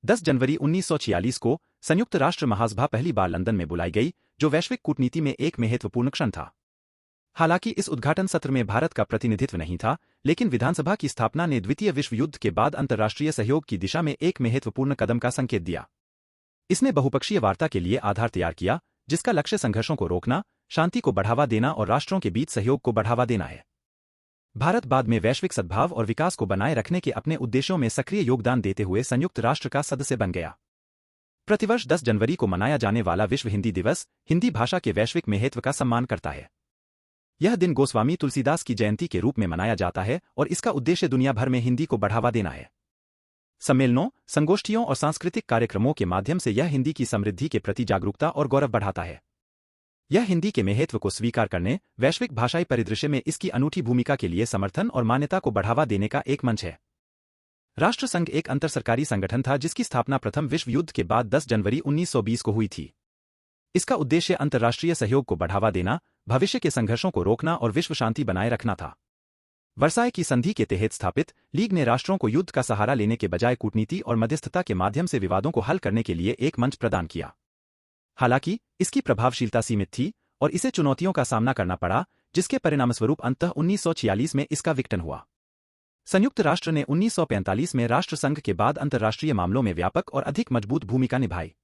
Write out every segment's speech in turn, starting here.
10 जनवरी 1946 को संयुक्त राष्ट्र महासभा पहली बार लंदन में बुलाई गई, जो वैश्विक कूटनीति में एक महत्वपूर्ण क्षण था। हालांकि इस उद्घाटन सत्र में भारत का प्रतिनिधित्व नहीं था, लेकिन विधानसभा की स्थापना ने द्वितीय विश्व युद्ध के बाद अंतर्राष्ट्रीय सहयोग की दिशा में एक महत्वपूर्ण कदम का संकेत दिया। इसने बहुपक्षीय वार्ता के लिए आधार तैयार किया, जिसका लक्ष्य संघर्षों को रोकना, शांति को बढ़ावा देना और राष्ट्रों के बीच सहयोग को बढ़ावा देना है। भारत बाद में वैश्विक सद्भाव और विकास को बनाए रखने के अपने उद्देश्यों में सक्रिय योगदान देते हुए संयुक्त राष्ट्र का सदस्य बन गया। प्रतिवर्ष 10 जनवरी को मनाया जाने वाला विश्व हिंदी दिवस हिंदी भाषा के वैश्विक महत्व का सम्मान करता है। यह दिन गोस्वामी तुलसीदास की जयंती के रूप में मनाया जाता है और इसका उद्देश्य दुनिया भर में हिंदी को बढ़ावा देना है। सम्मेलनों, संगोष्ठियों और सांस्कृतिक कार्यक्रमों के माध्यम से यह हिंदी की समृद्धि के प्रति जागरूकता और गौरव बढ़ाता है। यह हिंदी के महत्व को स्वीकार करने, वैश्विक भाषाई परिदृश्य में इसकी अनूठी भूमिका के लिए समर्थन और मान्यता को बढ़ावा देने का एक मंच है। राष्ट्र संघ एक अंतरसरकारी संगठन था जिसकी स्थापना प्रथम विश्व युद्ध के बाद 10 जनवरी 1920 को हुई थी। इसका उद्देश्य अंतर्राष्ट्रीय सहयोग को बढ़ावा देना, भविष्य के संघर्षों को रोकना और विश्व शांति बनाए रखना था। वर्साय की संधि के तहत स्थापित लीग ने राष्ट्रों को युद्ध का सहारा लेने के बजाय कूटनीति और मध्यस्थता के माध्यम से विवादों को हल करने के लिए एक मंच प्रदान किया। हालांकि इसकी प्रभावशीलता सीमित थी और इसे चुनौतियों का सामना करना पड़ा, जिसके परिणामस्वरूप अंततः 1946 में इसका विघटन हुआ। संयुक्त राष्ट्र ने 1945 में राष्ट्रसंघ के बाद अंतर्राष्ट्रीय मामलों में व्यापक और अधिक मजबूत भूमिका निभाई।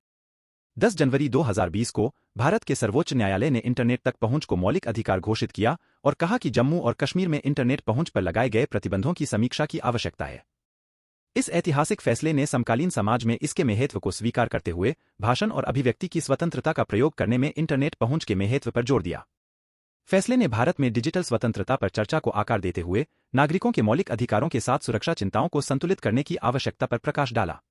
10 जनवरी 2020 को भारत के सर्वोच्च न्यायालय ने इंटरनेट तक पहुंच को मौलिक अधिकार घोषित किया और कहा कि जम्मू और कश्मीर में इंटरनेट पहुंच पर लगाए गए प्रतिबंधों की समीक्षा की आवश्यकता है। इस ऐतिहासिक फैसले ने समकालीन समाज में इसके महत्व को स्वीकार करते हुए भाषण और अभिव्यक्ति की स्वतंत्रता का प्रयोग करने में इंटरनेट पहुंच के महत्व पर जोर दिया। फैसले ने भारत में डिजिटल स्वतंत्रता पर चर्चा को आकार देते हुए नागरिकों के मौलिक अधिकारों के साथ सुरक्षा चिंताओं को संतुलित करने की आवश्यकता पर प्रकाश डाला।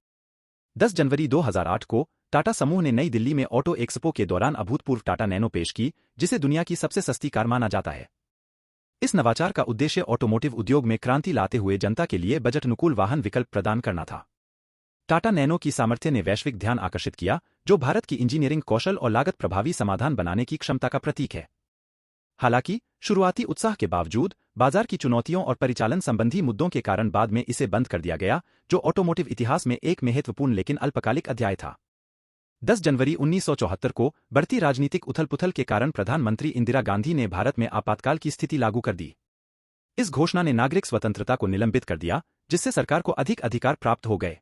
10 जनवरी 2008 को टाटा समूह ने नई दिल्ली में ऑटो एक्सपो के दौरान अभूतपूर्व टाटा नैनो पेश की, जिसे दुनिया की सबसे सस्ती कार माना जाता है। इस नवाचार का उद्देश्य ऑटोमोटिव उद्योग में क्रांति लाते हुए जनता के लिए बजट अनुकूल वाहन विकल्प प्रदान करना था। टाटा नैनो की सामर्थ्य ने वैश्विक ध्यान आकर्षित किया, जो भारत की इंजीनियरिंग कौशल और लागत प्रभावी समाधान बनाने की क्षमता का प्रतीक है। हालांकि शुरुआती उत्साह के बावजूद बाजार की चुनौतियों और परिचालन संबंधी मुद्दों के कारण बाद में इसे बंद कर दिया गया, जो ऑटोमोटिव इतिहास में एक महत्वपूर्ण लेकिन अल्पकालिक अध्याय था। 10 जनवरी 1974 को बढ़ती राजनीतिक उथल-पुथल के कारण प्रधानमंत्री इंदिरा गांधी ने भारत में आपातकाल की स्थिति लागू कर दी। इस घोषणा ने नागरिक स्वतंत्रता को निलंबित कर दिया, जिससे सरकार को अधिक अधिकार प्राप्त हो गए।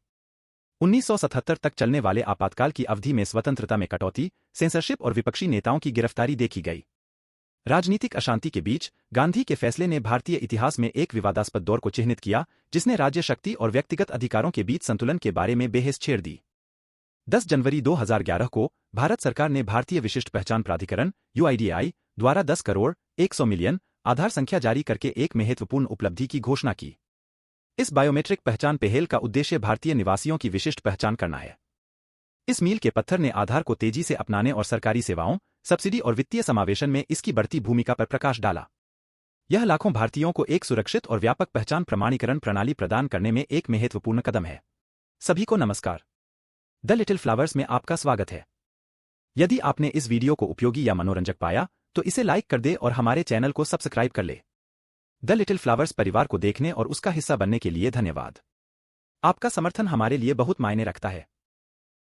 1977 तक चलने वाले आपातकाल की अवधि में स्वतंत्रता में कटौती, सेंसरशिप और विपक्षी नेताओं की गिरफ्तारी देखी गई। राजनीतिक अशांति के बीच गांधी के फैसले ने भारतीय इतिहास में एक विवादास्पद दौर को चिह्नित किया, जिसने राज्य शक्ति और व्यक्तिगत अधिकारों के बीच संतुलन के बारे में बहस छेड़ दी। 10 जनवरी 2011 को भारत सरकार ने भारतीय विशिष्ट पहचान प्राधिकरण (UIDAI) द्वारा 10 करोड़ 100 मिलियन आधार संख्या जारी करके एक महत्वपूर्ण उपलब्धि की घोषणा की। इस बायोमेट्रिक पहचान पहल का उद्देश्य भारतीय निवासियों की विशिष्ट पहचान करना है। इस मील के पत्थर ने आधार को तेजी से अपनाने और सरकारी सेवाओं, सब्सिडी और वित्तीय समावेशन में इसकी बढ़ती भूमिका पर प्रकाश डाला। यह लाखों भारतीयों को एक सुरक्षित और व्यापक पहचान प्रमाणीकरण प्रणाली प्रदान करने में एक महत्वपूर्ण कदम है। सभी को नमस्कार। द लिटिल फ्लावर्स में आपका स्वागत है। यदि आपने इस वीडियो को उपयोगी या मनोरंजक पाया, तो इसे लाइक कर दे और हमारे चैनल को सब्सक्राइब कर ले। द लिटिल फ्लावर्स परिवार को देखने और उसका हिस्सा बनने के लिए धन्यवाद। आपका समर्थन हमारे लिए बहुत मायने रखता है।